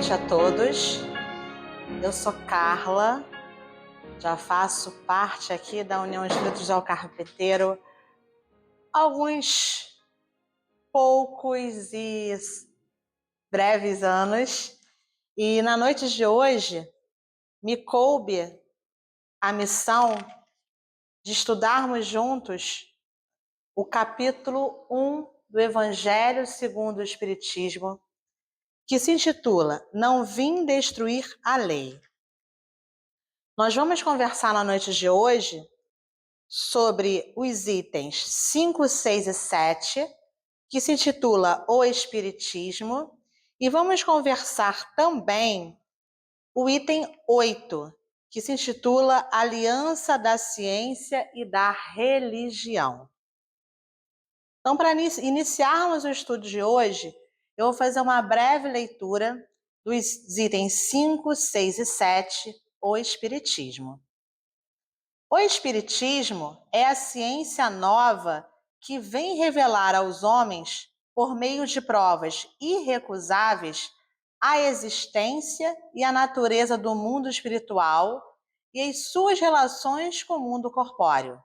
noite a todos. Eu sou Carla, já faço parte aqui da União Espíritos ao Carpinteiro há alguns poucos e breves anos. E na noite de hoje me coube a missão de estudarmos juntos o capítulo 1 do Evangelho segundo o Espiritismo, que se intitula Não Vim Destruir a Lei. Nós vamos conversar na noite de hoje sobre os itens 5, 6 e 7, que se intitula O Espiritismo, e vamos conversar também o item 8, que se intitula Aliança da Ciência e da Religião. Então, para iniciarmos o estudo de hoje, eu vou fazer uma breve leitura dos itens 5, 6 e 7, o Espiritismo. O Espiritismo é a ciência nova que vem revelar aos homens, por meio de provas irrecusáveis, a existência e a natureza do mundo espiritual e as suas relações com o mundo corpóreo.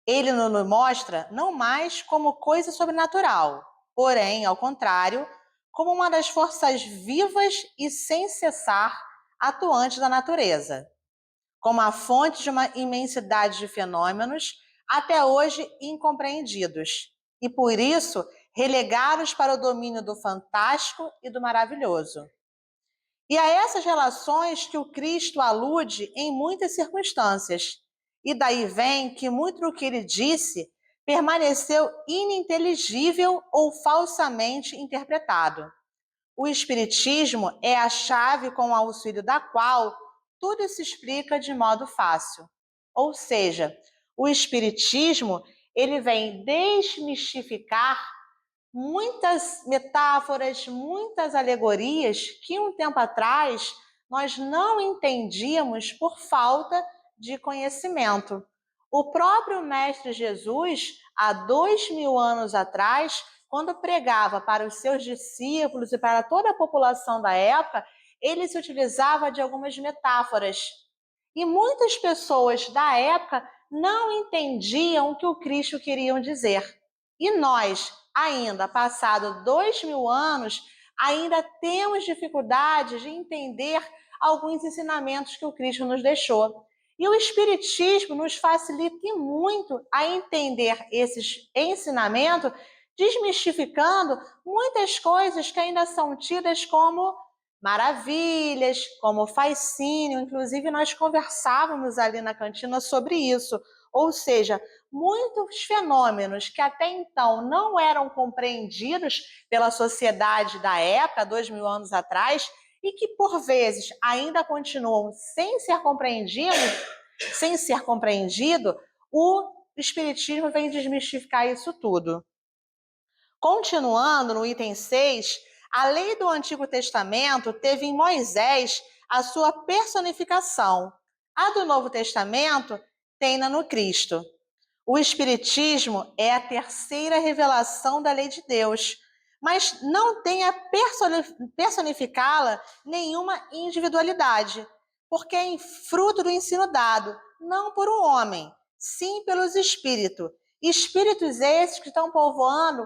Ele nos mostra não mais como coisa sobrenatural, porém, ao contrário, como uma das forças vivas e sem cessar atuantes da natureza, como a fonte de uma imensidade de fenômenos até hoje incompreendidos, e por isso relegados para o domínio do fantástico e do maravilhoso. E a essas relações que o Cristo alude em muitas circunstâncias, e daí vem que muito do que ele disse permaneceu ininteligível ou falsamente interpretado. O Espiritismo é a chave com o auxílio da qual tudo se explica de modo fácil. Ou seja, o Espiritismo ele vem desmistificar muitas metáforas, muitas alegorias que um tempo atrás nós não entendíamos por falta de conhecimento. O próprio Mestre Jesus, há 2000 anos atrás, quando pregava para os seus discípulos e para toda a população da época, ele se utilizava de algumas metáforas. E muitas pessoas da época não entendiam o que o Cristo queria dizer. E nós, ainda passado 2000 anos, ainda temos dificuldade de entender alguns ensinamentos que o Cristo nos deixou. E o Espiritismo nos facilita muito a entender esses ensinamentos, desmistificando muitas coisas que ainda são tidas como maravilhas, como fascínio. Inclusive, nós conversávamos ali na cantina sobre isso. Ou seja, muitos fenômenos que até então não eram compreendidos pela sociedade da época, 2000 anos atrás, e que por vezes ainda continuam sem ser compreendido, o Espiritismo vem desmistificar isso tudo. Continuando no item 6, a lei do Antigo Testamento teve em Moisés a sua personificação. A do Novo Testamento tem-na no Cristo. O Espiritismo é a terceira revelação da lei de Deus, mas não tem a personificá-la nenhuma individualidade, porque é fruto do ensino dado, não por um homem, sim pelos espíritos. Espíritos esses que estão povoando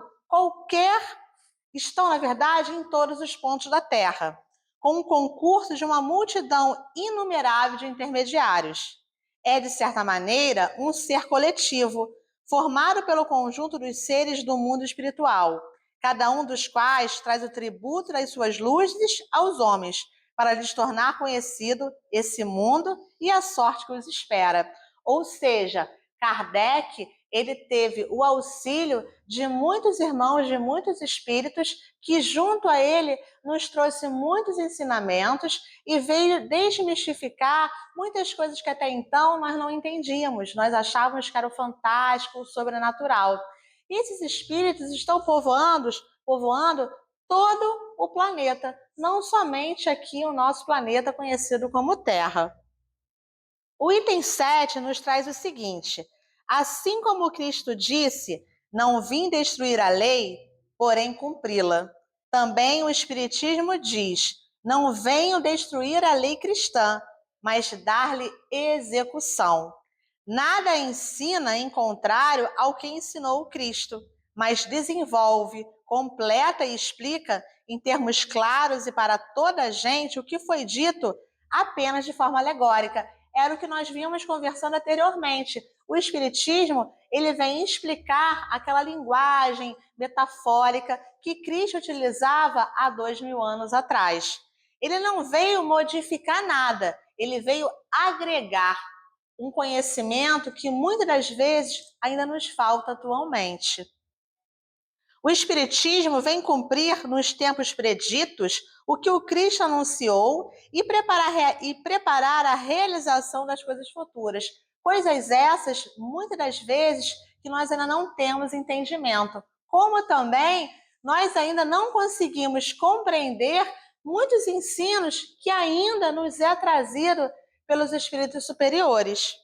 estão, na verdade, em todos os pontos da Terra, com o concurso de uma multidão inumerável de intermediários. É, de certa maneira, um ser coletivo, formado pelo conjunto dos seres do mundo espiritual, cada um dos quais traz o tributo das suas luzes aos homens, para lhes tornar conhecido esse mundo e a sorte que os espera. Ou seja, Kardec, ele teve o auxílio de muitos irmãos, de muitos espíritos, que junto a ele nos trouxe muitos ensinamentos e veio desmistificar muitas coisas que até então nós não entendíamos. Nós achávamos que era o fantástico, o sobrenatural. E esses espíritos estão povoando todo o planeta, não somente aqui o nosso planeta conhecido como Terra. O item 7 nos traz o seguinte: assim como Cristo disse, não vim destruir a lei, porém cumpri-la. Também o Espiritismo diz, Não venho destruir a lei cristã, mas dar-lhe execução. Nada ensina em contrário ao que ensinou o Cristo, mas desenvolve, completa e explica em termos claros e para toda a gente o que foi dito apenas de forma alegórica. Era o que nós vínhamos conversando anteriormente. O Espiritismo, ele vem explicar aquela linguagem metafórica que Cristo utilizava há 2000 anos atrás. Ele não veio modificar nada, ele veio agregar um conhecimento que muitas das vezes ainda nos falta atualmente. O Espiritismo vem cumprir nos tempos preditos o que o Cristo anunciou e preparar a realização das coisas futuras. Coisas essas, muitas das vezes, que nós ainda não temos entendimento. Como também nós ainda não conseguimos compreender muitos ensinos que ainda nos é trazido pelos espíritos superiores.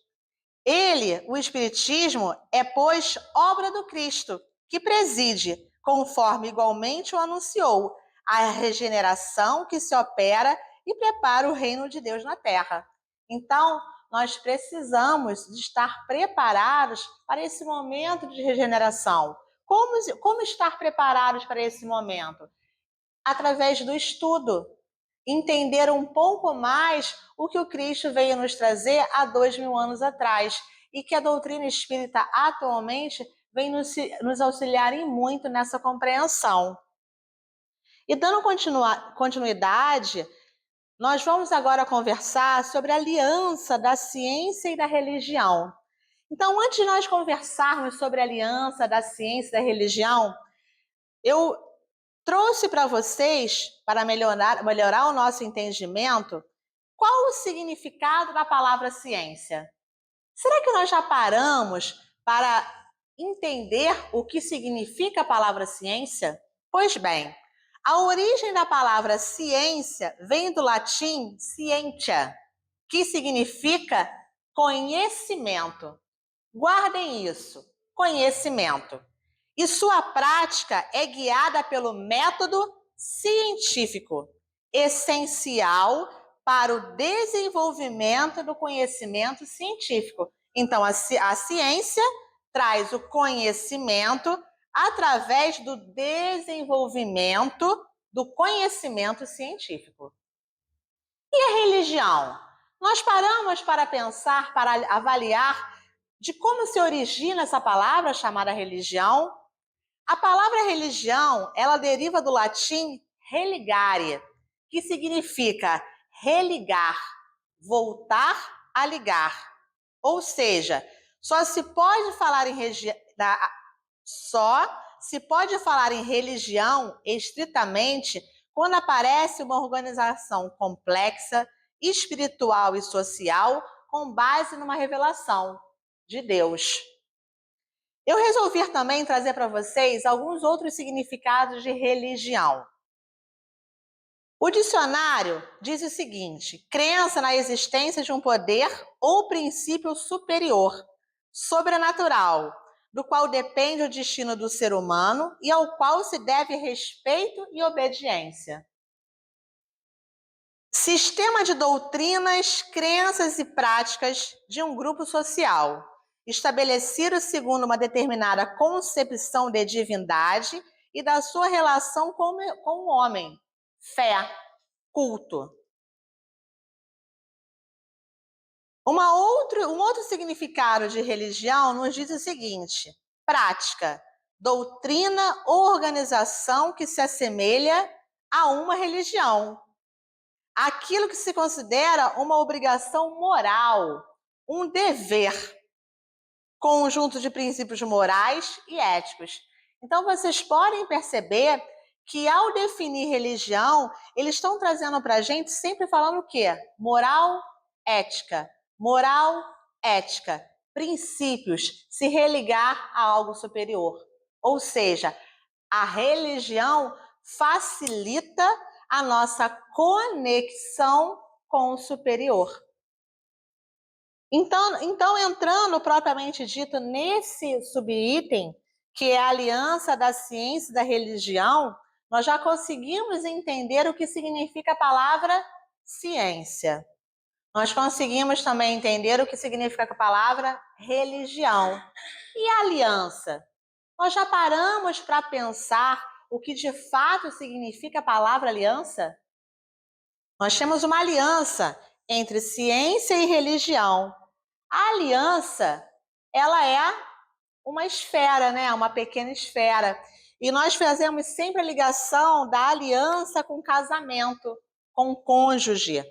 Ele, o Espiritismo, é, pois, obra do Cristo, que preside, conforme igualmente o anunciou, a regeneração que se opera e prepara o reino de Deus na Terra. Então, nós precisamos de estar preparados para esse momento de regeneração. Como estar preparados para esse momento? Através do estudo, entender um pouco mais o que o Cristo veio nos trazer há 2000 anos atrás e que a doutrina espírita atualmente vem nos auxiliar em muito nessa compreensão. E dando continuidade, nós vamos agora conversar sobre a aliança da ciência e da religião. Então, antes de nós conversarmos sobre a aliança da ciência e da religião, eu trouxe para vocês, para melhorar o nosso entendimento, qual o significado da palavra ciência? Será que nós já paramos para entender o que significa a palavra ciência? Pois bem, a origem da palavra ciência vem do latim scientia, que significa conhecimento. Guardem isso, conhecimento. E sua prática é guiada pelo método científico, essencial para o desenvolvimento do conhecimento científico. Então, a ciência traz o conhecimento através do desenvolvimento do conhecimento científico. E a religião? Nós paramos para pensar, para avaliar de como se origina essa palavra chamada religião? A palavra religião, ela deriva do latim religare, que significa religar, voltar a ligar. Ou seja, só se pode falar em religião estritamente quando aparece uma organização complexa, espiritual e social com base numa revelação de Deus. Eu resolvi também trazer para vocês alguns outros significados de religião. O dicionário diz o seguinte: crença na existência de um poder ou princípio superior, sobrenatural, do qual depende o destino do ser humano e ao qual se deve respeito e obediência. Sistema de doutrinas, crenças e práticas de um grupo social, estabelecido segundo uma determinada concepção de divindade e da sua relação com o homem. Fé, culto. Um outro significado de religião nos diz o seguinte: prática, doutrina ou organização que se assemelha a uma religião. Aquilo que se considera uma obrigação moral, um dever, conjunto de princípios morais e éticos. Então, vocês podem perceber que, ao definir religião, eles estão trazendo para a gente sempre falando o quê? Moral, ética. Moral, ética. Princípios, se religar a algo superior. Ou seja, a religião facilita a nossa conexão com o superior. Então, entrando propriamente dito nesse subitem, que é a aliança da ciência e da religião, nós já conseguimos entender o que significa a palavra ciência. Nós conseguimos também entender o que significa a palavra religião. E aliança? Nós já paramos para pensar o que de fato significa a palavra aliança? Nós temos uma aliança entre ciência e religião. A aliança, ela é uma esfera, né? Uma pequena esfera. E nós fazemos sempre a ligação da aliança com o casamento, com o cônjuge.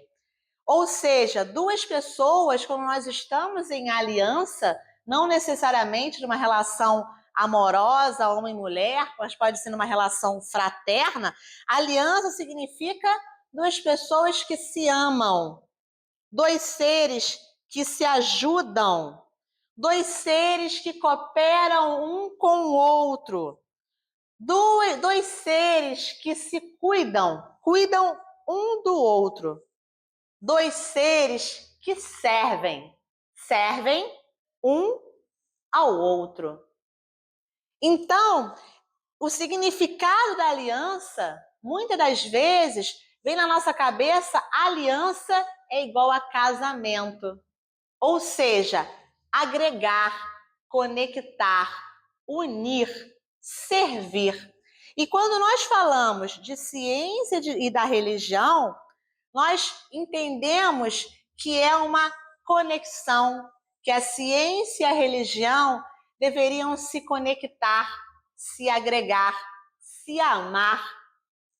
Ou seja, duas pessoas, quando nós estamos em aliança, não necessariamente numa relação amorosa, homem e mulher, mas pode ser numa relação fraterna, aliança significa duas pessoas que se amam, dois seres que se ajudam, dois seres que cooperam um com o outro, dois seres que se cuidam um do outro. Dois seres que servem um ao outro. Então, o significado da aliança, muitas das vezes, vem na nossa cabeça, aliança é igual a casamento. Ou seja, agregar, conectar, unir, servir. E quando nós falamos de ciência e da religião, nós entendemos que é uma conexão, que a ciência e a religião deveriam se conectar, se agregar, se amar,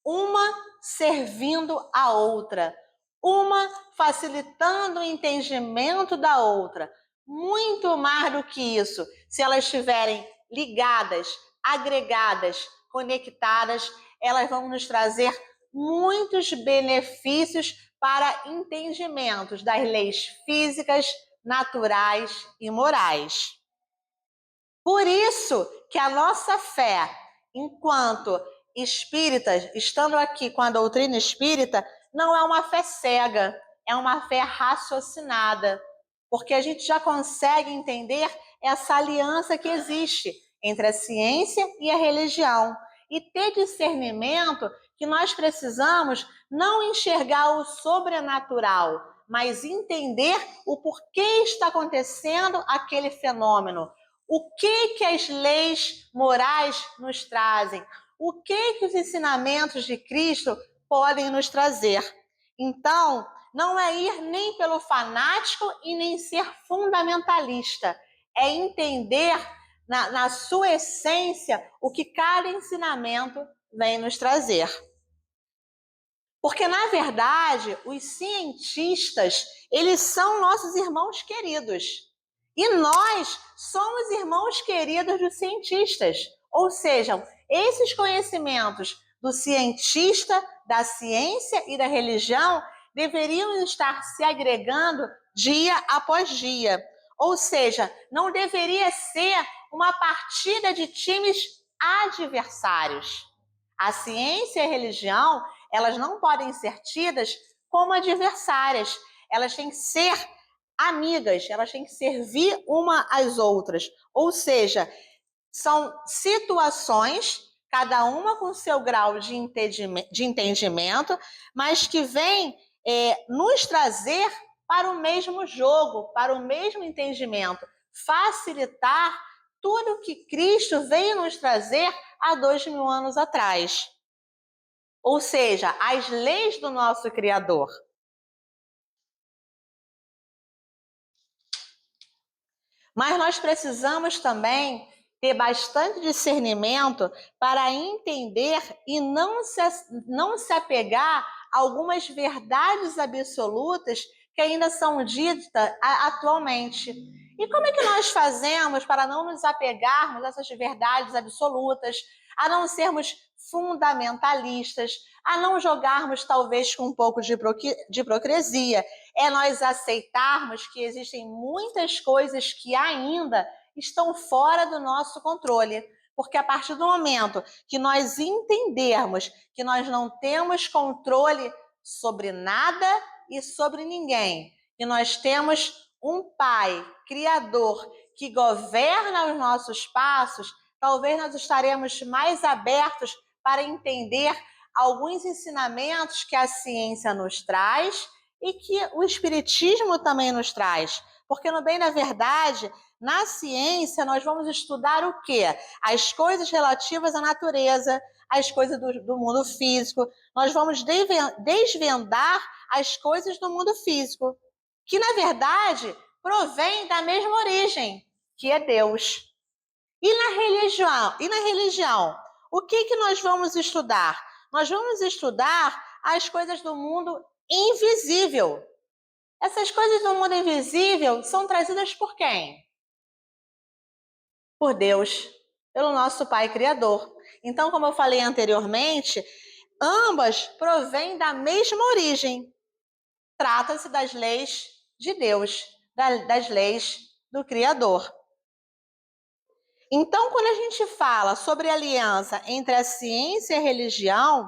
uma servindo a outra, uma facilitando o entendimento da outra. Muito mais do que isso, se elas estiverem ligadas, agregadas, conectadas, elas vão nos trazer muitos benefícios para entendimentos das leis físicas, naturais e morais. Por isso que a nossa fé, enquanto espíritas, estando aqui com a doutrina espírita, não é uma fé cega, é uma fé raciocinada, porque a gente já consegue entender essa aliança que existe entre a ciência e a religião e ter discernimento que nós precisamos não enxergar o sobrenatural, mas entender o porquê está acontecendo aquele fenômeno. O que as leis morais nos trazem? O que os ensinamentos de Cristo podem nos trazer? Então, não é ir nem pelo fanático e nem ser fundamentalista. É entender na sua essência o que cada ensinamento vem nos trazer. Porque, na verdade, os cientistas, eles são nossos irmãos queridos. E nós somos irmãos queridos dos cientistas. Ou seja, esses conhecimentos do cientista, da ciência e da religião deveriam estar se agregando dia após dia. Ou seja, não deveria ser uma partida de times adversários. A ciência e a religião, elas não podem ser tidas como adversárias. Elas têm que ser amigas, elas têm que servir uma às outras. Ou seja, são situações, cada uma com seu grau de entendimento, mas que vêm nos trazer para o mesmo jogo, para o mesmo entendimento, facilitar tudo que Cristo veio nos trazer há 2000 anos atrás. Ou seja, as leis do nosso Criador. Mas nós precisamos também ter bastante discernimento para entender e não se apegar a algumas verdades absolutas que ainda são ditas atualmente. E como é que nós fazemos para não nos apegarmos a essas verdades absolutas, a não sermos fundamentalistas, a não jogarmos talvez com um pouco de hipocrisia? É nós aceitarmos que existem muitas coisas que ainda estão fora do nosso controle. Porque a partir do momento que nós entendermos que nós não temos controle sobre nada e sobre ninguém, que nós temos um Pai Criador que governa os nossos passos, talvez nós estaremos mais abertos para entender alguns ensinamentos que a ciência nos traz e que o espiritismo também nos traz. Porque, no bem da verdade, na ciência nós vamos estudar o quê? As coisas relativas à natureza, as coisas do mundo físico. Nós vamos desvendar as coisas do mundo físico, que, na verdade, provém da mesma origem, que é Deus. E na religião, o que nós vamos estudar? Nós vamos estudar as coisas do mundo invisível. Essas coisas do mundo invisível são trazidas por quem? Por Deus, pelo nosso Pai Criador. Então, como eu falei anteriormente, ambas provêm da mesma origem. Trata-se das leis de Deus, das leis do Criador. Então, quando a gente fala sobre a aliança entre a ciência e a religião,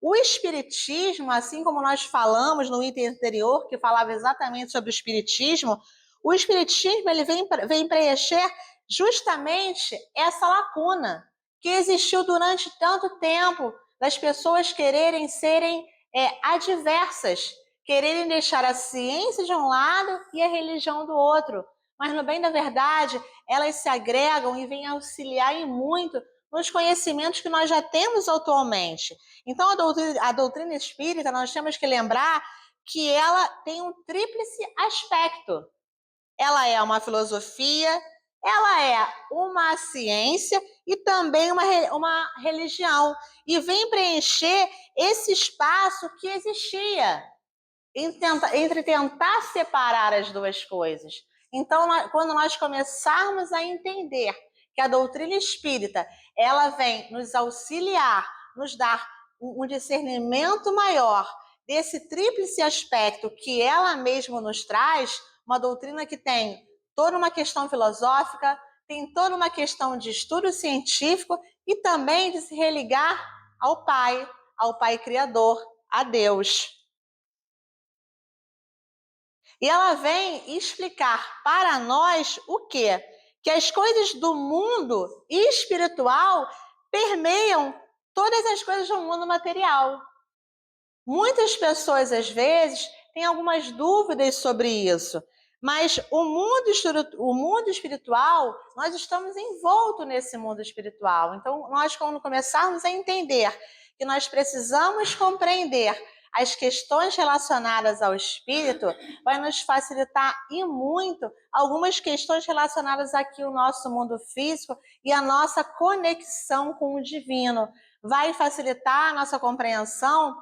o espiritismo, assim como nós falamos no item anterior, que falava exatamente sobre o espiritismo ele vem preencher justamente essa lacuna que existiu durante tanto tempo das pessoas quererem serem adversas, quererem deixar a ciência de um lado e a religião do outro. Mas, no bem da verdade, elas se agregam e vêm auxiliar em muito nos conhecimentos que nós já temos atualmente. Então, a doutrina espírita, nós temos que lembrar que ela tem um tríplice aspecto. Ela é uma filosofia, ela é uma ciência e também uma religião. E vem preencher esse espaço que existia entre tentar separar as duas coisas. Então, quando nós começarmos a entender que a doutrina espírita ela vem nos auxiliar, nos dar um discernimento maior desse tríplice aspecto que ela mesma nos traz, uma doutrina que tem toda uma questão filosófica, tem toda uma questão de estudo científico e também de se religar ao Pai Criador, a Deus. E ela vem explicar para nós o quê? Que as coisas do mundo espiritual permeiam todas as coisas do mundo material. Muitas pessoas, às vezes, têm algumas dúvidas sobre isso, mas o mundo espiritual, nós estamos envoltos nesse mundo espiritual. Então, nós, quando começarmos a entender que nós precisamos compreender as questões relacionadas ao espírito, vai nos facilitar e muito algumas questões relacionadas aqui ao nosso mundo físico e a nossa conexão com o divino. Vai facilitar a nossa compreensão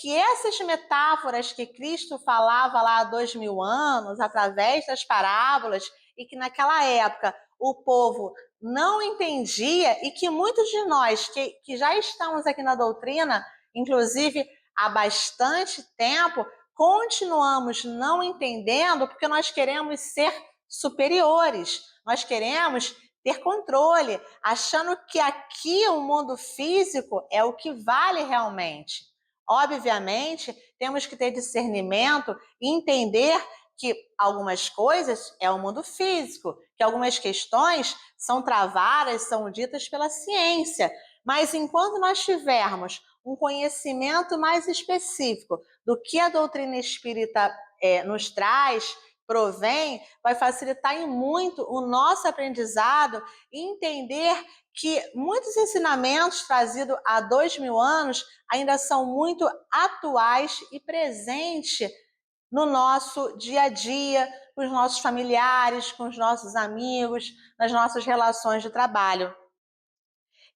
que essas metáforas que Cristo falava lá há 2000 anos, através das parábolas, e que naquela época o povo não entendia, e que muitos de nós que já estamos aqui na doutrina, inclusive há bastante tempo, continuamos não entendendo porque nós queremos ser superiores, nós queremos ter controle, achando que aqui o mundo físico é o que vale realmente. Obviamente, temos que ter discernimento e entender que algumas coisas é o mundo físico, que algumas questões são travadas, são ditas pela ciência. Mas enquanto nós tivermos um conhecimento mais específico do que a doutrina espírita nos traz, provém, vai facilitar em muito o nosso aprendizado e entender que muitos ensinamentos trazidos há 2000 anos ainda são muito atuais e presentes no nosso dia a dia, com os nossos familiares, com os nossos amigos, nas nossas relações de trabalho.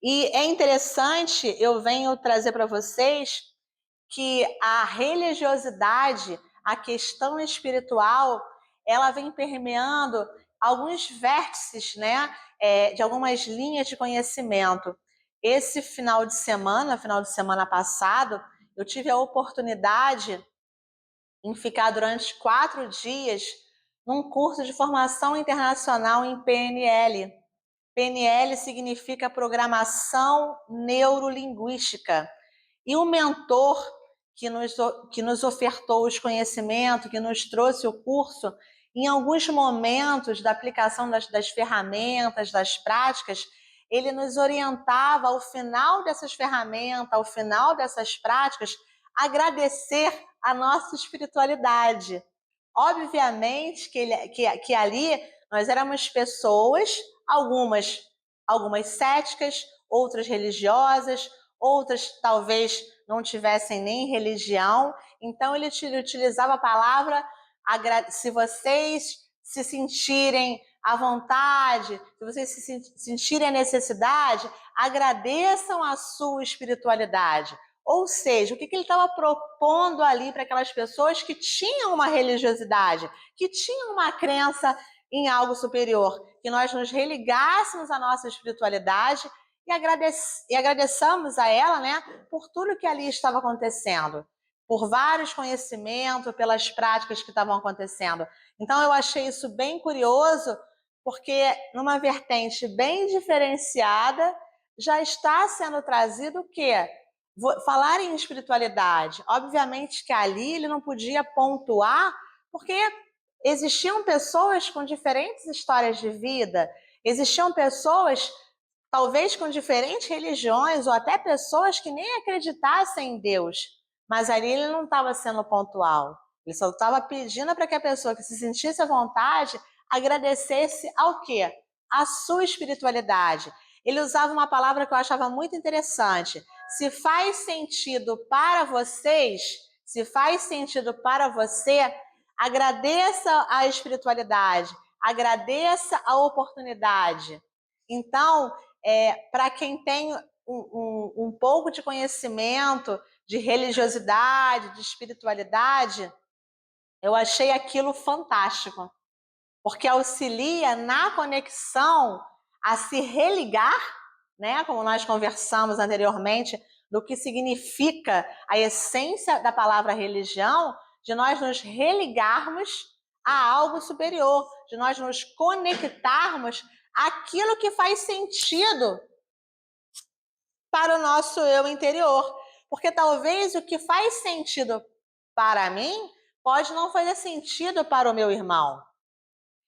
E é interessante, eu venho trazer para vocês que a religiosidade, a questão espiritual, ela vem permeando alguns vértices, né, de algumas linhas de conhecimento. Esse final de semana passado, eu tive a oportunidade em ficar durante 4 dias num curso de formação internacional em PNL. PNL significa Programação Neurolinguística. E o mentor que nos ofertou os conhecimentos, que nos trouxe o curso, em alguns momentos da aplicação das ferramentas, das práticas, ele nos orientava, ao final dessas ferramentas, ao final dessas práticas, agradecer a nossa espiritualidade. Obviamente que ali nós éramos pessoas, algumas céticas, outras religiosas, outras talvez não tivessem nem religião. Então ele utilizava a palavra: se vocês se sentirem à vontade, se vocês se sentirem a necessidade, agradeçam a sua espiritualidade. Ou seja, o que ele estava propondo ali para aquelas pessoas que tinham uma religiosidade, que tinham uma crença em algo superior, que nós nos religássemos à nossa espiritualidade e agradeçamos a ela, né, por tudo que ali estava acontecendo, por vários conhecimentos, pelas práticas que estavam acontecendo. Então eu achei isso bem curioso, porque numa vertente bem diferenciada já está sendo trazido o quê? Falar em espiritualidade. Obviamente que ali ele não podia pontuar, porque existiam pessoas com diferentes histórias de vida, existiam pessoas talvez com diferentes religiões, ou até pessoas que nem acreditassem em Deus, mas ali ele não estava sendo pontual. Ele só estava pedindo para que a pessoa que se sentisse à vontade agradecesse ao quê? A sua espiritualidade. Ele usava uma palavra que eu achava muito interessante. Se faz sentido para vocês, se faz sentido para você, agradeça a espiritualidade, agradeça a oportunidade. Então, para quem tem um pouco de conhecimento de religiosidade, de espiritualidade, eu achei aquilo fantástico, porque auxilia na conexão a se religar, né? Como nós conversamos anteriormente, do que significa a essência da palavra religião, de nós nos religarmos a algo superior, de nós nos conectarmos àquilo que faz sentido para o nosso eu interior. Porque talvez o que faz sentido para mim pode não fazer sentido para o meu irmão.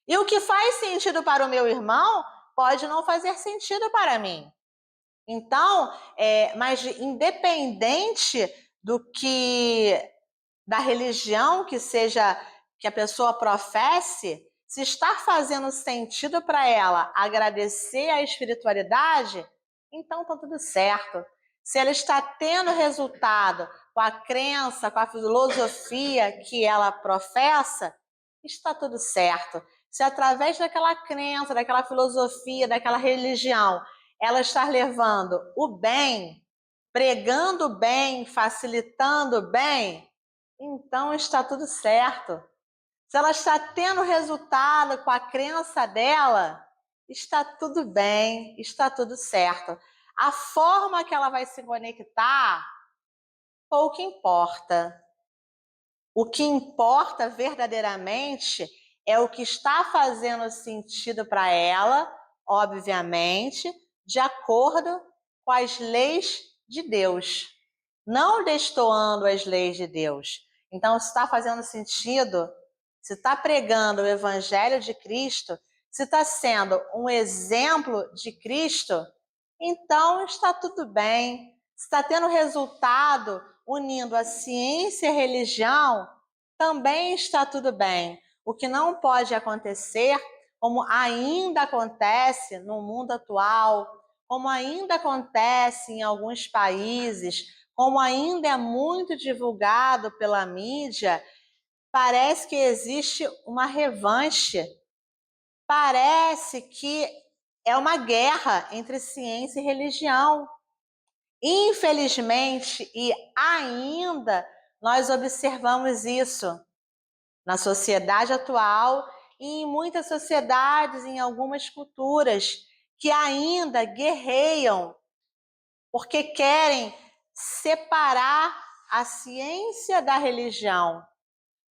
E o que faz sentido para o meu irmão pode não fazer sentido para mim. Então, mas independente da religião que a pessoa professe, se está fazendo sentido para ela agradecer a espiritualidade, então está tudo certo. Se ela está tendo resultado com a crença, com a filosofia que ela professa, está tudo certo. Se através daquela crença, daquela filosofia, daquela religião, ela está levando o bem, pregando o bem, facilitando o bem, então está tudo certo. Se ela está tendo resultado com a crença dela, está tudo bem, está tudo certo. A forma que ela vai se conectar, pouco importa. O que importa verdadeiramente é o que está fazendo sentido para ela, obviamente, de acordo com as leis de Deus, não destoando as leis de Deus. Então, se está fazendo sentido, se está pregando o Evangelho de Cristo, se está sendo um exemplo de Cristo, então está tudo bem. Se está tendo resultado unindo a ciência e a religião, também está tudo bem. O que não pode acontecer, como ainda acontece no mundo atual, como ainda acontece em alguns países, como ainda é muito divulgado pela mídia, parece que existe uma revanche. Parece que é uma guerra entre ciência e religião. Infelizmente, e ainda nós observamos isso na sociedade atual e em muitas sociedades, em algumas culturas, que ainda guerreiam porque querem separar a ciência da religião.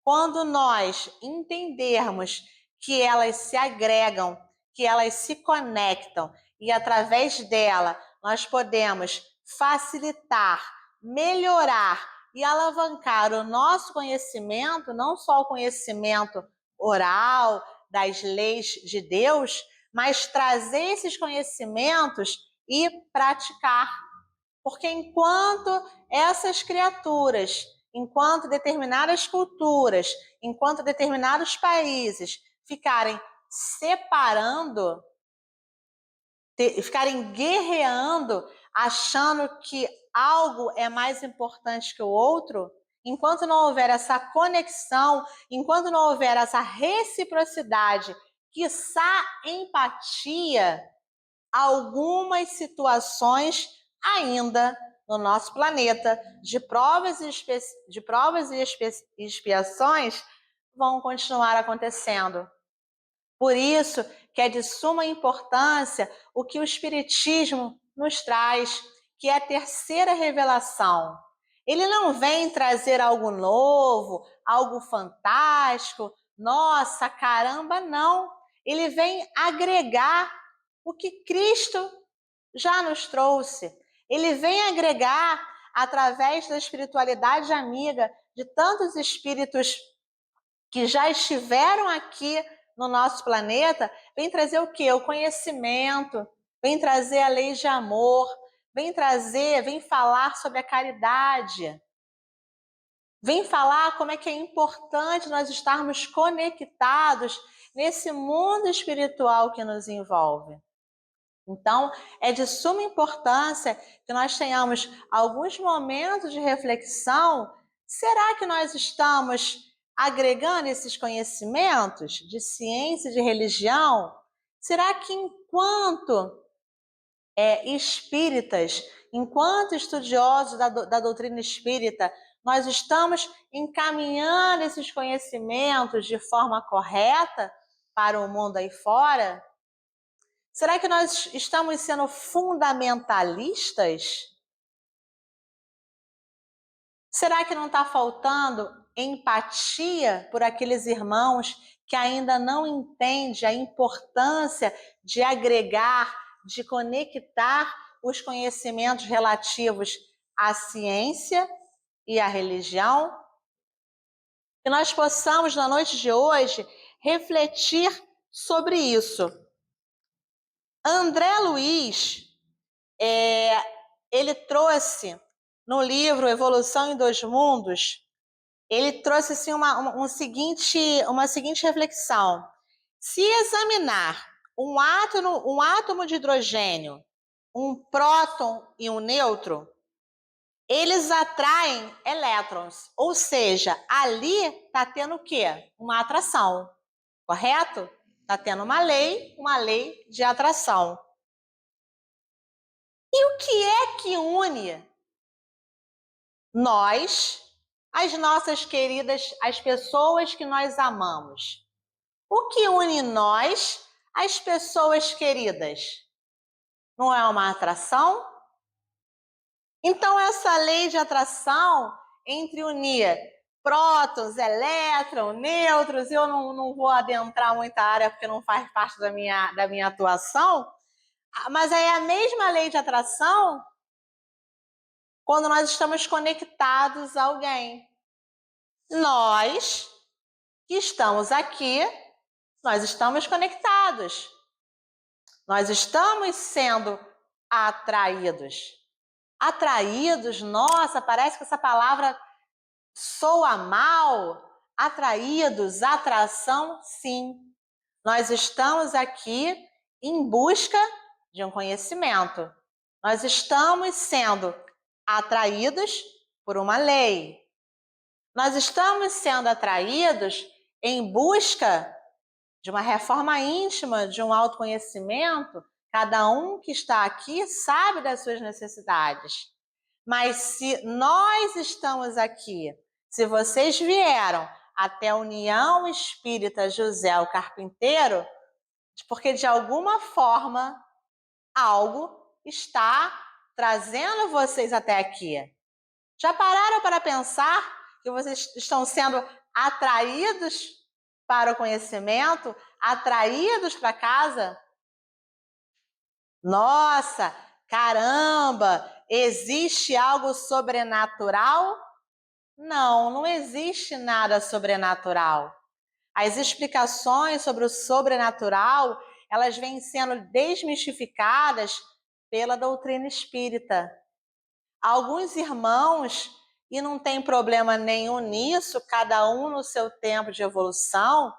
Quando nós entendermos que elas se agregam, que elas se conectam e através dela nós podemos facilitar, melhorar e alavancar o nosso conhecimento, não só o conhecimento oral das leis de Deus, mas trazer esses conhecimentos e praticar. Porque enquanto essas criaturas, enquanto determinadas culturas, enquanto determinados países ficarem separando, ficarem guerreando, achando que algo é mais importante que o outro, enquanto não houver essa conexão, enquanto não houver essa reciprocidade, quiçá empatia, algumas situações ainda no nosso planeta de provas e expiações vão continuar acontecendo. Por isso que é de suma importância o que o Espiritismo nos traz, que é a terceira revelação. Ele não vem trazer algo novo, algo fantástico, nossa, caramba, não. Ele vem agregar o que Cristo já nos trouxe. Ele vem agregar, através da espiritualidade amiga, de tantos espíritos que já estiveram aqui no nosso planeta, vem trazer o quê? O conhecimento, vem trazer a lei de amor, vem falar sobre a caridade, vem falar como é que é importante nós estarmos conectados nesse mundo espiritual que nos envolve. Então, é de suma importância que nós tenhamos alguns momentos de reflexão. Será que nós estamos agregando esses conhecimentos de ciência e de religião? Será que enquanto espíritas, enquanto estudiosos da doutrina espírita, nós estamos encaminhando esses conhecimentos de forma correta para o mundo aí fora? Será que nós estamos sendo fundamentalistas? Será que não está faltando empatia por aqueles irmãos que ainda não entendem a importância de agregar, de conectar os conhecimentos relativos à ciência e à religião? Que nós possamos, na noite de hoje, refletir sobre isso. André Luiz, ele trouxe no livro Evolução em Dois Mundos, ele trouxe assim, uma seguinte reflexão. Se examinar um átomo de hidrogênio, um próton e um nêutron, eles atraem elétrons, ou seja, ali está tendo o quê? Uma atração, correto? Está tendo uma lei de atração. E o que é que une nós, as nossas queridas, as pessoas que nós amamos? O que une nós, as pessoas queridas? Não é uma atração? Então, essa lei de atração entre unir prótons, elétrons, nêutrons, eu não vou adentrar muita área porque não faz parte da minha atuação, mas é a mesma lei de atração quando nós estamos conectados a alguém. Nós que estamos aqui, nós estamos conectados. Nós estamos sendo atraídos. Atraídos, nossa, parece que essa palavra soa mal. Atraídos, atração, sim. Nós estamos aqui em busca de um conhecimento. Nós estamos sendo atraídos por uma lei. Nós estamos sendo atraídos em busca de uma reforma íntima, de um autoconhecimento. Cada um que está aqui sabe das suas necessidades. Mas se nós estamos aqui, se vocês vieram até a União Espírita José o Carpinteiro, porque de alguma forma algo está trazendo vocês até aqui. Já pararam para pensar que vocês estão sendo atraídos para o conhecimento, atraídos para casa? Nossa, caramba, existe algo sobrenatural? Não, não existe nada sobrenatural. As explicações sobre o sobrenatural, elas vêm sendo desmistificadas pela doutrina espírita. Alguns irmãos, e não tem problema nenhum nisso, cada um no seu tempo de evolução,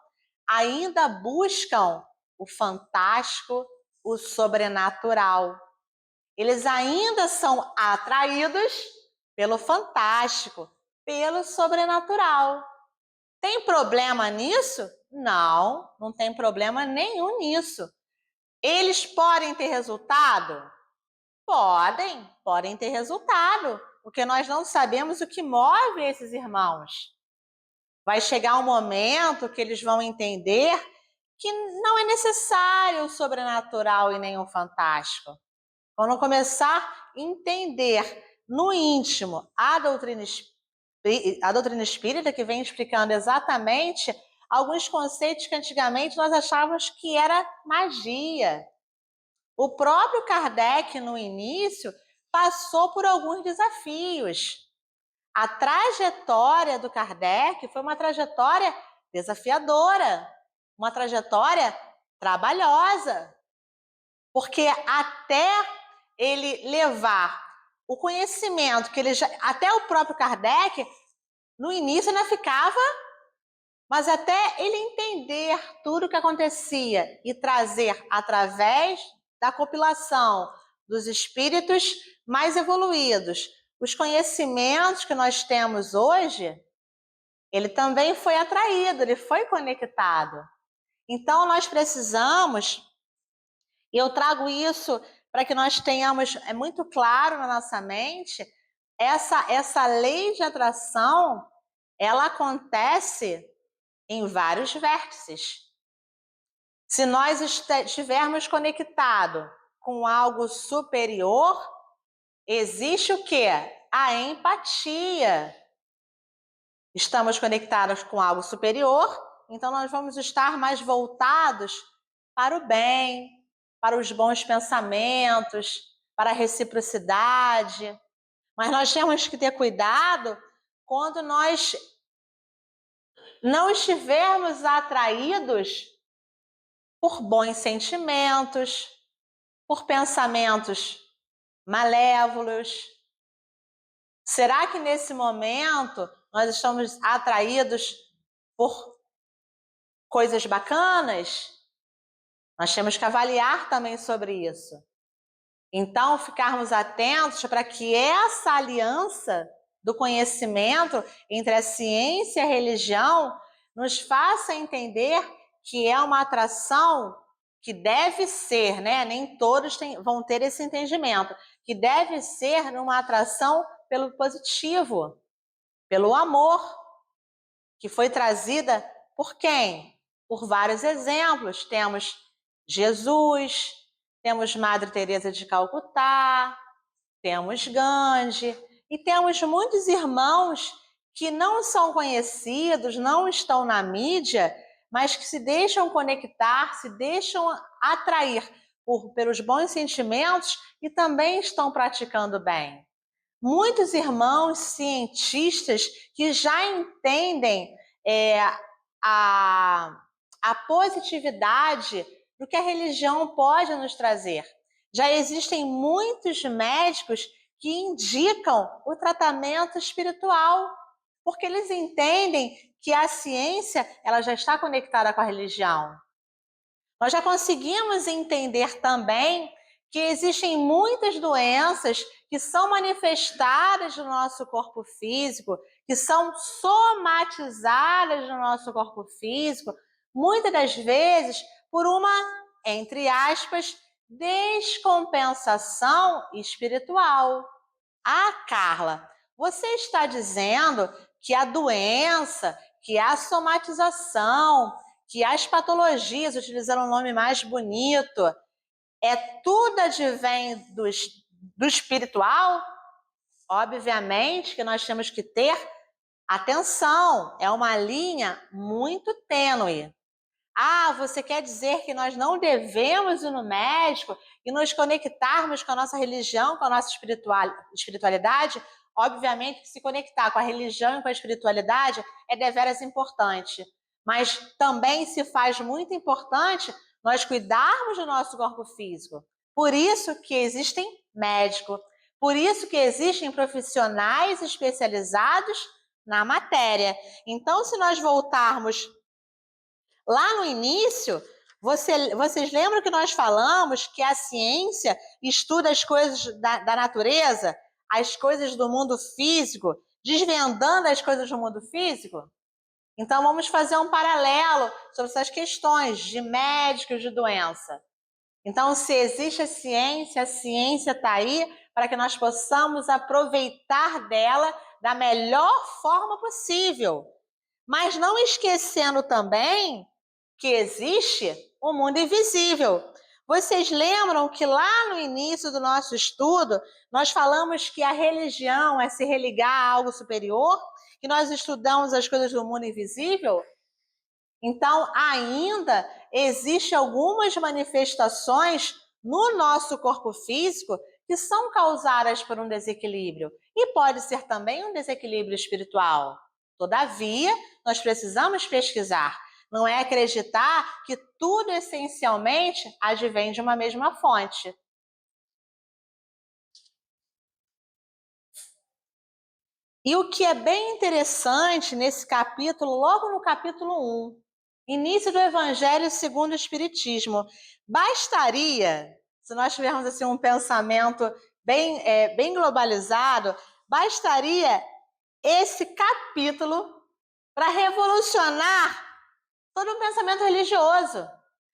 ainda buscam o fantástico, o sobrenatural. Eles ainda são atraídos pelo fantástico, pelo sobrenatural. Tem problema nisso? Não, não tem problema nenhum nisso. Eles podem ter resultado? Podem ter resultado, porque nós não sabemos o que move esses irmãos. Vai chegar um momento que eles vão entender que não é necessário o sobrenatural e nem o fantástico. Quando começar a entender no íntimo a doutrina espírita, que vem explicando exatamente alguns conceitos que antigamente nós achávamos que era magia. O próprio Kardec, no início, passou por alguns desafios. A trajetória do Kardec foi uma trajetória desafiadora, uma trajetória trabalhosa, porque até ele levar o conhecimento que ele já, até o próprio Kardec, no início ainda ficava, mas até ele entender tudo o que acontecia e trazer através da compilação dos espíritos mais evoluídos, os conhecimentos que nós temos hoje, ele também foi atraído, ele foi conectado. Então nós precisamos, e eu trago isso para que nós tenhamos muito claro na nossa mente, essa lei de atração, ela acontece em vários vértices. Se nós estivermos conectados com algo superior, existe o quê? A empatia. Estamos conectados com algo superior, então nós vamos estar mais voltados para o bem, para os bons pensamentos, para a reciprocidade. Mas nós temos que ter cuidado quando nós não estivermos atraídos por bons sentimentos, por pensamentos malévolos. Será que nesse momento nós estamos atraídos por coisas bacanas? Nós temos que avaliar também sobre isso. Então, ficarmos atentos para que essa aliança do conhecimento entre a ciência e a religião nos faça entender que é uma atração que deve ser, né? Nem todos vão ter esse entendimento, que deve ser uma atração pelo positivo, pelo amor, que foi trazida por quem? Por vários exemplos. Temos Jesus, temos Madre Teresa de Calcutá, temos Gandhi e temos muitos irmãos que não são conhecidos, não estão na mídia, mas que se deixam conectar, se deixam atrair pelos bons sentimentos e também estão praticando bem. Muitos irmãos cientistas que já entendem a positividade do que a religião pode nos trazer. Já existem muitos médicos que indicam o tratamento espiritual, porque eles entendem que a ciência ela já está conectada com a religião. Nós já conseguimos entender também que existem muitas doenças que são manifestadas no nosso corpo físico, que são somatizadas no nosso corpo físico, muitas das vezes por uma, entre aspas, descompensação espiritual. Ah, Carla, você está dizendo que a doença, que a somatização, que as patologias, utilizando um nome mais bonito, tudo advém do espiritual? Obviamente que nós temos que ter atenção, é uma linha muito tênue. Ah, você quer dizer que nós não devemos ir no médico e nos conectarmos com a nossa religião, com a nossa espiritualidade? Obviamente que se conectar com a religião e com a espiritualidade é deveras importante, mas também se faz muito importante nós cuidarmos do nosso corpo físico. Por isso que existem médicos, por isso que existem profissionais especializados na matéria. Então, se nós voltarmos lá no início, vocês lembram que nós falamos que a ciência estuda as coisas da natureza, as coisas do mundo físico, desvendando as coisas do mundo físico? Então, vamos fazer um paralelo sobre essas questões de médicos de doença. Então, se existe a ciência está aí para que nós possamos aproveitar dela da melhor forma possível. Mas não esquecendo também que existe o mundo invisível. Vocês lembram que lá no início do nosso estudo, nós falamos que a religião é se religar a algo superior, que nós estudamos as coisas do mundo invisível? Então, ainda existem algumas manifestações no nosso corpo físico que são causadas por um desequilíbrio. E pode ser também um desequilíbrio espiritual. Todavia, nós precisamos pesquisar. Não é acreditar que tudo essencialmente advém de uma mesma fonte. E o que é bem interessante nesse capítulo, logo no capítulo 1, início do Evangelho segundo o Espiritismo, bastaria, se nós tivermos assim um pensamento bem globalizado, bastaria esse capítulo para revolucionar todo o pensamento religioso.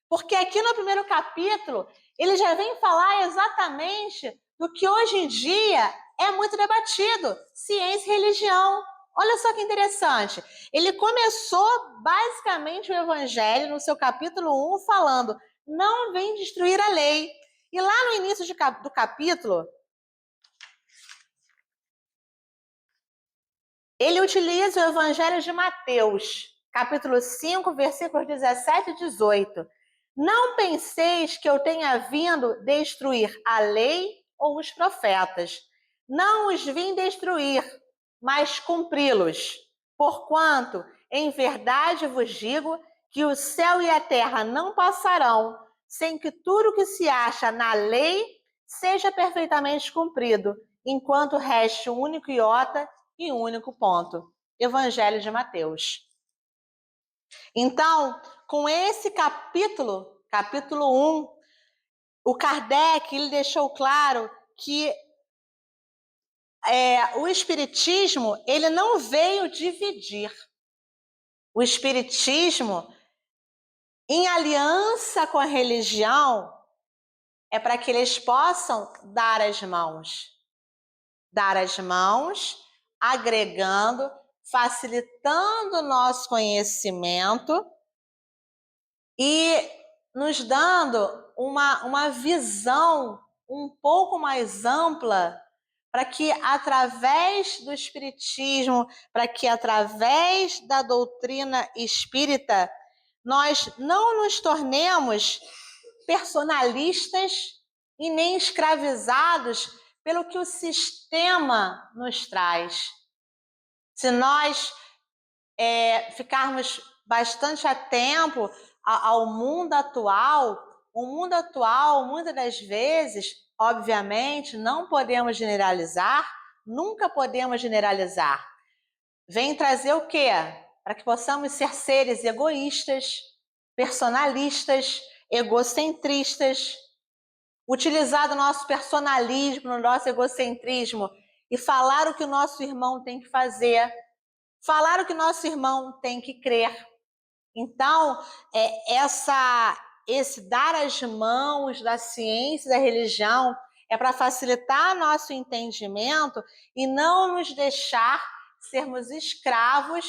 Porque aqui no primeiro capítulo, ele já vem falar exatamente do que hoje em dia é muito debatido, ciência e religião. Olha só que interessante. Ele começou basicamente o Evangelho no seu capítulo 1 falando: não vem destruir a lei. E lá no início do capítulo, ele utiliza o Evangelho de Mateus, capítulo 5, versículos 17 e 18. Não penseis que eu tenha vindo destruir a lei ou os profetas. Não os vim destruir, mas cumpri-los. Porquanto, em verdade vos digo que o céu e a terra não passarão sem que tudo que se acha na lei seja perfeitamente cumprido, enquanto reste um único iota e um único ponto. Evangelho de Mateus. Então, com esse capítulo 1, o Kardec ele deixou claro que o Espiritismo ele não veio dividir. O Espiritismo, em aliança com a religião, é para que eles possam dar as mãos. Dar as mãos, agregando, facilitando o nosso conhecimento e nos dando uma visão um pouco mais ampla para que através do Espiritismo, para que através da doutrina espírita, nós não nos tornemos personalistas e nem escravizados pelo que o sistema nos traz. Se nós ficarmos bastante atento ao mundo atual, o mundo atual, muitas das vezes, obviamente, não podemos generalizar, nunca podemos generalizar. Vem trazer o quê? Para que possamos ser seres egoístas, personalistas, egocentristas, utilizar o nosso personalismo, o nosso egocentrismo e falar o que o nosso irmão tem que fazer, falar o que nosso irmão tem que crer. Então, esse dar as mãos da ciência e da religião é para facilitar nosso entendimento e não nos deixar sermos escravos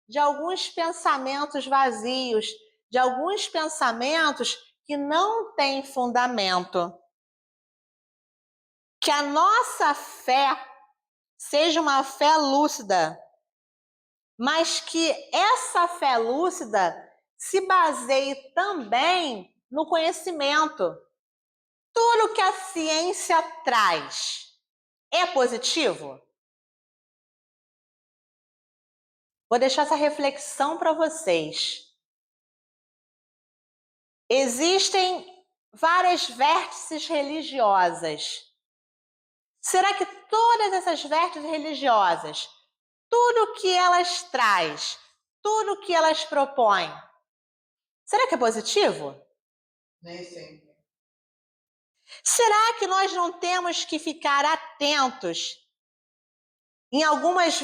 de alguns pensamentos vazios, de alguns pensamentos que não têm fundamento. Que a nossa fé seja uma fé lúcida, mas que essa fé lúcida se baseie também no conhecimento. Tudo que a ciência traz é positivo? Vou deixar essa reflexão para vocês. Existem várias vértices religiosas. Será que todas essas vértices religiosas, tudo que elas traz, tudo que elas propõem, será que é positivo? Nem sempre. Será que nós não temos que ficar atentos em algumas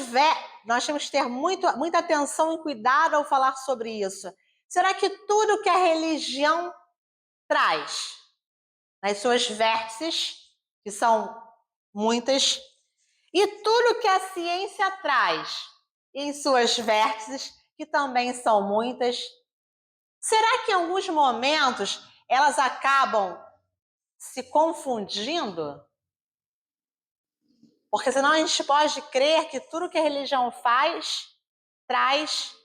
nós temos que ter muita atenção e cuidado ao falar sobre isso. Será que tudo que a religião traz, nas suas vértices, que são muitas, e tudo que a ciência traz em suas vértices, que também são muitas, será que em alguns momentos elas acabam se confundindo? Porque senão a gente pode crer que tudo que a religião faz, traz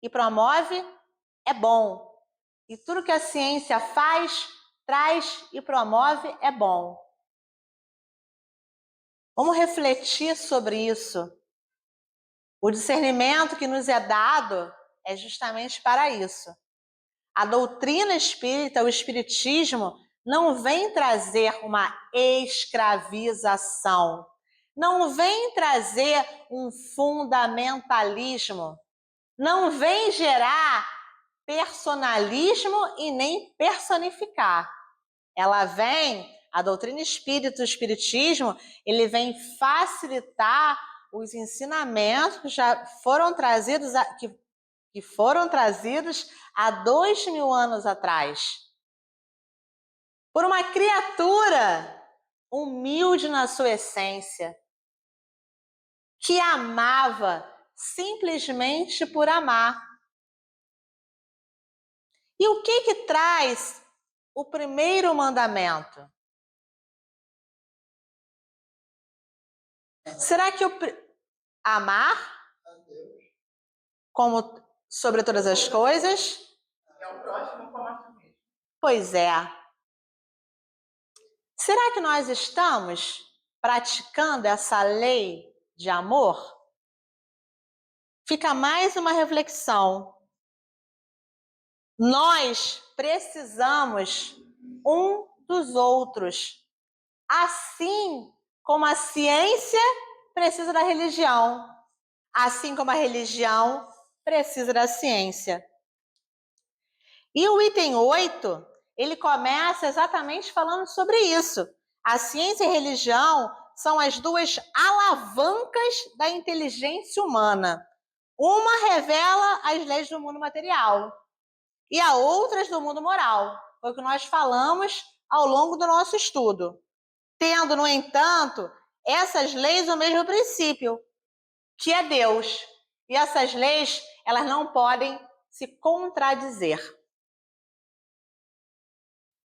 e promove é bom. E tudo que a ciência faz, traz e promove é bom. Vamos refletir sobre isso. O discernimento que nos é dado é justamente para isso. A doutrina espírita, o espiritismo, não vem trazer uma escravização, não vem trazer um fundamentalismo, não vem gerar personalismo e nem personificar. Ela vem, a doutrina espírita, o espiritismo, ele vem facilitar os ensinamentos que já foram trazidos, que foram trazidos há 2000 anos atrás. Por uma criatura humilde na sua essência, que amava simplesmente por amar. E o que traz o primeiro mandamento? Será que amar como sobre todas as coisas? É o próximo como a ti mesmo. Pois é. Será que nós estamos praticando essa lei de amor? Fica mais uma reflexão. Nós precisamos um dos outros, assim como a ciência precisa da religião, assim como a religião precisa da ciência. E o item 8, ele começa exatamente falando sobre isso. A ciência e a religião são as duas alavancas da inteligência humana. Uma revela as leis do mundo material e a outra as do mundo moral. Foi o que nós falamos ao longo do nosso estudo. Tendo, no entanto, essas leis o mesmo princípio, que é Deus. E essas leis, elas não podem se contradizer.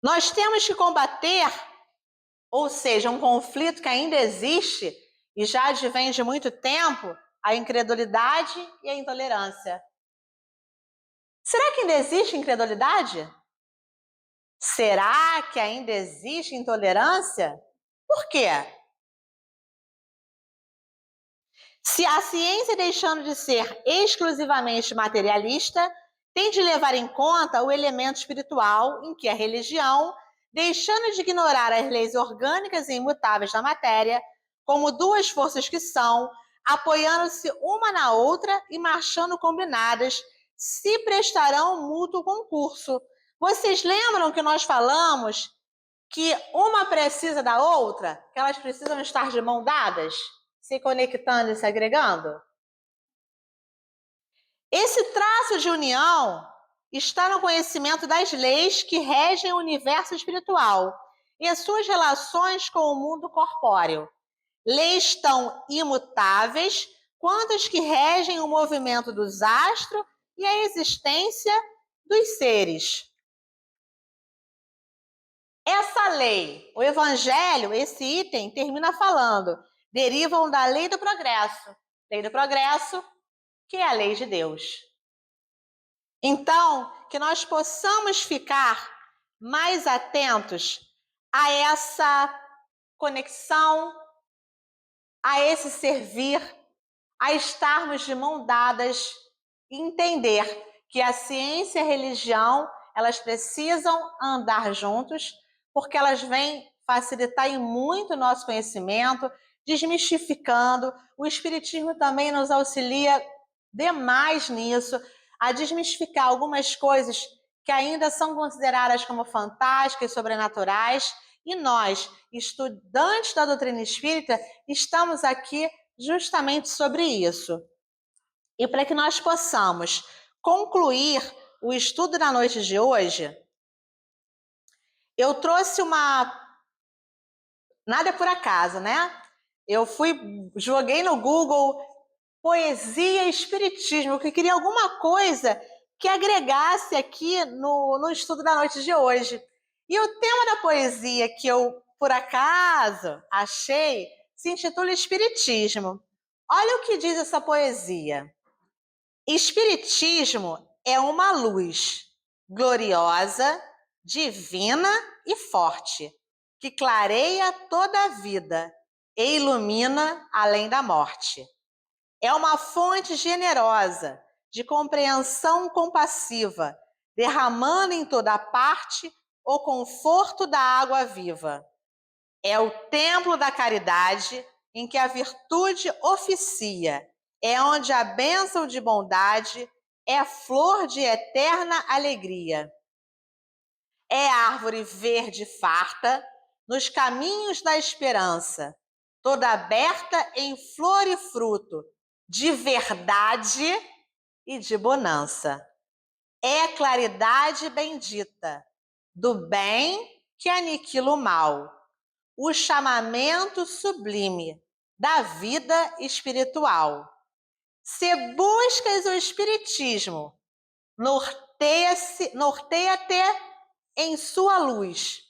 Nós temos que combater, ou seja, um conflito que ainda existe e já advém de muito tempo, a incredulidade e a intolerância. Será que ainda existe incredulidade? Será que ainda existe intolerância? Por quê? Se a ciência, deixando de ser exclusivamente materialista, tem de levar em conta o elemento espiritual em que a religião, deixando de ignorar as leis orgânicas e imutáveis da matéria, como duas forças que são, apoiando-se uma na outra e marchando combinadas, se prestarão mútuo concurso. Vocês lembram que nós falamos que uma precisa da outra, que elas precisam estar de mão dadas, se conectando e se agregando? Esse traço de união está no conhecimento das leis que regem o universo espiritual e as suas relações com o mundo corpóreo. Leis tão imutáveis quanto as que regem o movimento dos astros e a existência dos seres. Essa lei, o Evangelho, esse item termina falando, derivam da lei do progresso. Lei do progresso, que é a lei de Deus. Então, que nós possamos ficar mais atentos a essa conexão, a esse servir, a estarmos de mão dadas e entender que a ciência e a religião, elas precisam andar juntos, porque elas vêm facilitar e muito o nosso conhecimento, desmistificando. O Espiritismo também nos auxilia demais nisso, a desmistificar algumas coisas que ainda são consideradas como fantásticas, sobrenaturais, e nós, estudantes da doutrina espírita, estamos aqui justamente sobre isso. E para que nós possamos concluir o estudo da noite de hoje, eu trouxe nada por acaso, né? Eu joguei no Google poesia e espiritismo, porque eu queria alguma coisa que agregasse aqui no estudo da noite de hoje. E o tema da poesia que eu, por acaso, achei, se intitula Espiritismo. Olha o que diz essa poesia. Espiritismo é uma luz gloriosa, divina e forte, que clareia toda a vida e ilumina além da morte. É uma fonte generosa, de compreensão compassiva, derramando em toda parte o conforto da água viva. É o templo da caridade em que a virtude oficia, é onde a bênção de bondade é flor de eterna alegria. É árvore verde farta nos caminhos da esperança, toda aberta em flor e fruto, de verdade e de bonança. É claridade bendita do bem que aniquila o mal, o chamamento sublime da vida espiritual. Se buscas o espiritismo, norteia-te em sua luz.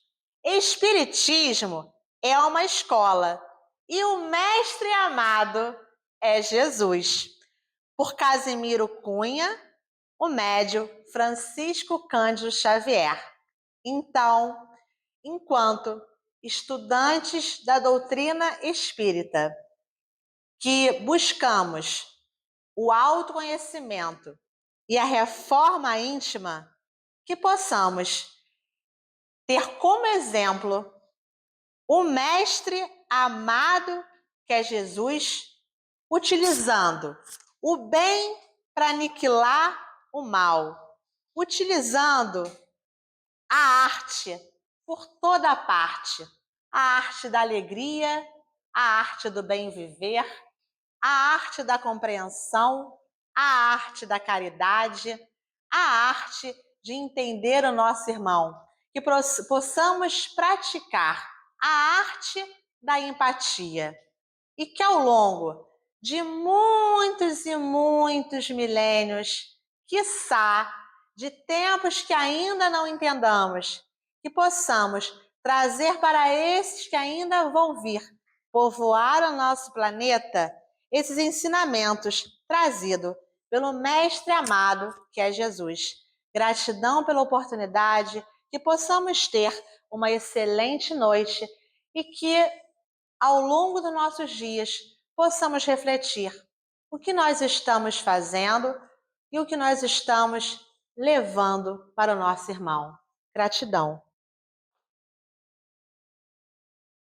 Espiritismo é uma escola e o mestre amado é Jesus. Por Casimiro Cunha, o médium Francisco Cândido Xavier. Então, enquanto estudantes da doutrina espírita, que buscamos o autoconhecimento e a reforma íntima, que possamos ter como exemplo o mestre amado que é Jesus, utilizando o bem para aniquilar o mal, utilizando a arte por toda parte, a arte da alegria, a arte do bem viver, a arte da compreensão, a arte da caridade, a arte de entender o nosso irmão, que possamos praticar a arte da empatia e que ao longo de muitos e muitos milênios, quiçá de tempos que ainda não entendamos, que possamos trazer para esses que ainda vão vir povoar o nosso planeta esses ensinamentos trazidos pelo Mestre amado, que é Jesus. Gratidão pela oportunidade, que possamos ter uma excelente noite e que, ao longo dos nossos dias, possamos refletir o que nós estamos fazendo e o que nós estamos levando para o nosso irmão. Gratidão.